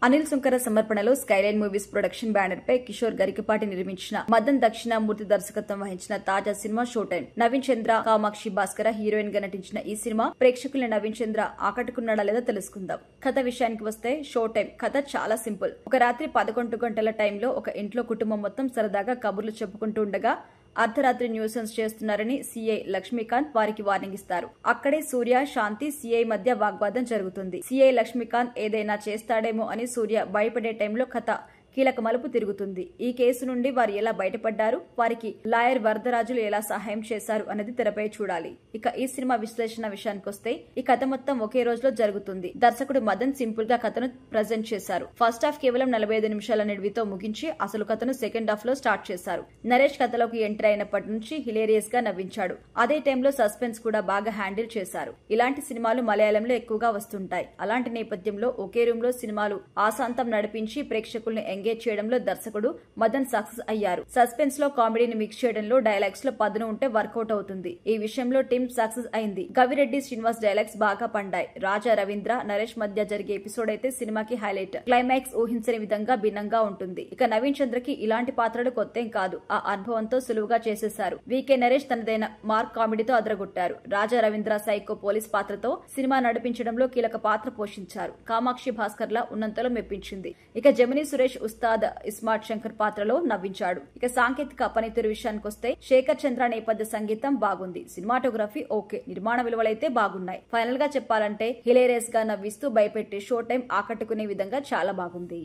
అనిల్ సుంకర సమర్పణలో Skyline Movies production banner పై కిషోర్ గరికపాటి నిర్మించిన మదన్ దక్షిణామూర్తి దర్శకత్వం వహించిన తాజా సినిమా Show Time. Naveen Chandra, Kamakshi Bhaskara heroine గా నటించిన ఈ సినిమా ప్రేక్షకుల్ని నవీన్ చంద్ర ఆకట్టుకున్నాడా లేదా తెలుసుకుందాం. కథ విషయానికి వస్తే షో టైం కథ చాలా సింపుల్. ఒక రాత్రి 11 గంటల టైంలో ఒక ఇంట్లో కుటుంబం మొత్తం సరదాగా కబుర్లు చెప్పుకుంటూ ఉండగా అర్ధరాత్రి న్యూసెన్స్ చేస్తున్నారని సీఐ లక్ష్మీకాంత్ వారికి వార్నింగ్ ఇస్తారు. అక్కడే సూర్య, శాంతి, సీఐ మధ్య వాగ్వాదం జరుగుతుంది. సీఐ లక్ష్మీకాంత్ ఏదైనా చేస్తాడేమో అని సూర్య భయపడే టైంలో కథ కీలక మలుపు తిరుగుతుంది. ఈ కేసు నుండి వారు ఎలా బయటపడ్డారు, వారికి లాయర్ వరదరాజులు ఎలా సహాయం చేశారు అనేది తెరపై చూడాలి. ఇక ఈ సినిమా విశ్లేషణ విషయానికొస్తే ఈ కథ మొత్తం ఒకే రోజులో జరుగుతుంది. దర్శకుడు మదన్ సింపుల్ గా కథను ప్రజెంట్ చేశారు. ఫస్ట్ హాఫ్ కేవలం 45 నిమిషాల నిడివితో ముగించి అసలు కథను సెకండ్ హాఫ్ లో స్టార్ట్ చేశారు. నరేష్ కథలోకి ఎంటర్ అయినప్పటి నుంచి హిలేరియస్ గా నవ్వించాడు. అదే టైంలో సస్పెన్స్ కూడా బాగా హ్యాండిల్ చేశారు. ఇలాంటి సినిమాలు మలయాళంలో ఎక్కువగా వస్తుంటాయి. అలాంటి నేపథ్యంలో ఒకే రూమ్ లో సినిమాలు ఆశాంతం నడిపించి ప్రేక్షకుల్ని ఎంగేజ్ చేయడంలో దర్శకుడు మదన్ సక్సెస్ అయ్యారు. సస్పెన్స్ లో కామెడీని మిక్స్ చేయడంలో డైలాగ్స్ లో పదును ఉంటే వర్కౌట్ అవుతుంది. ఈ విషయంలో టీమ్ సక్సెస్ అయింది. గవిరెడ్డి శ్రీనివాస్ డైలాగ్స్ బాగా పండాయి. రాజా రవీంద్ర, నరేష్ మధ్య జరిగే ఎపిసోడ్ అయితే సినిమాకి హైలైట్. క్లైమాక్స్ ఊహించని విధంగా భిన్నంగా ఉంటుంది. ఇక నవీన్ చంద్రకి ఇలాంటి పాత్రలు కొత్తేం కాదు. ఆ అనుభవంతో సులువుగా చేసేశారు. వీకే నరేష్ తనదైన mark కామెడీతో అదరగొట్టారు. Raja Ravindra psycho police పాత్రతో సినిమా నడిపించడంలో కీలక పాత్ర పోషించారు. కామాక్షి భాస్కర్ లా ఉన్నంతలో మెప్పించింది. ఇక జమినీ సురేష్ ఉస్తాద్ ఇస్మార్ట్ శంకర్ పాత్రలో నవ్వించాడు. ఇక సాంకేతిక పనితీరు విషయానికొస్తే శేఖర్ చంద్ర నేపథ్య సంగీతం బాగుంది. సినిమాటోగ్రఫీ ఓకే, నిర్మాణ విలువలైతే బాగున్నాయి. ఫైనల్ గా చెప్పాలంటే హిలేరియస్ గా నవ్విస్తూ భయపెట్టే షో టైం ఆకట్టుకునే విధంగా చాలా బాగుంది.